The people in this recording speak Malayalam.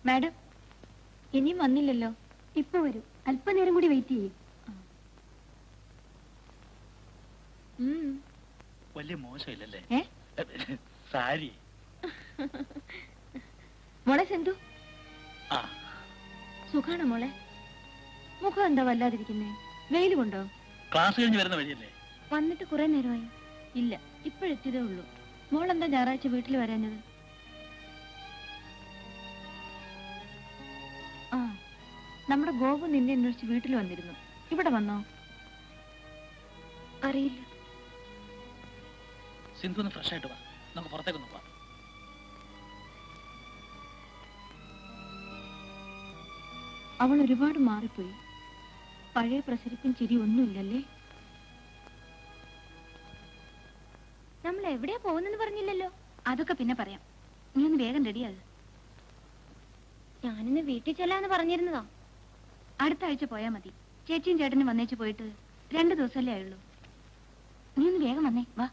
മാഡം ഇനിയും വന്നില്ലല്ലോ. ഇപ്പൊ വരും, അല്പനേരം കൂടി വെയിറ്റ് ചെയ്യും. വലിയ മോശമില്ലല്ലേ സാരി? മോളെ സിന്ധു, ആ സുഖാണോ മോളെ? മുഖം എന്താ വല്ലാതിരിക്കുന്നേ? വെയിൽ കൊണ്ടോ? ക്ലാസ് കഴിഞ്ഞ് വരുന്ന വഴിയല്ലേ? വന്നിട്ട് കുറെ നേരമായി. ഇല്ല, ഇപ്പോഴെത്തിയതേ ഉള്ളൂ. മോളെന്താ ഞായറാഴ്ച വീട്ടിൽ വരാഞ്ഞത്? ആ, നമ്മുടെ ഗോപു നിന്നെ അന്വേഷിച്ച് വീട്ടിൽ വന്നിരുന്നു. ഇവിടെ വന്നോ? അറിയില്ല. സിന്ധു ഒന്ന് ഫ്രഷ് ആയിട്ട് വാ, നമുക്ക് പുറത്തേക്ക് നോക്കാം. അവൾ ഒരുപാട് മാറിപ്പോയി. പഴയ പ്രസരിപ്പും ചിരി ഒന്നുമില്ലല്ലേ? നമ്മൾ എവിടെയാ പോകുന്നെന്ന് പറഞ്ഞില്ലല്ലോ. അതൊക്കെ പിന്നെ പറയാം. നീ ഒന്ന് വേഗം റെഡിയാകുക. ഞാനിന്ന് വീട്ടിൽ ചെല്ലാന്ന് പറഞ്ഞിരുന്നതാ. അടുത്ത ആഴ്ച പോയാ മതി. ചേച്ചിയും ചേട്ടനും വന്നേച്ച് പോയിട്ട് 2 ദിവസമല്ലേ ആയുള്ളൂ. നീ ഒന്ന് വേഗം വന്നേ, വാ.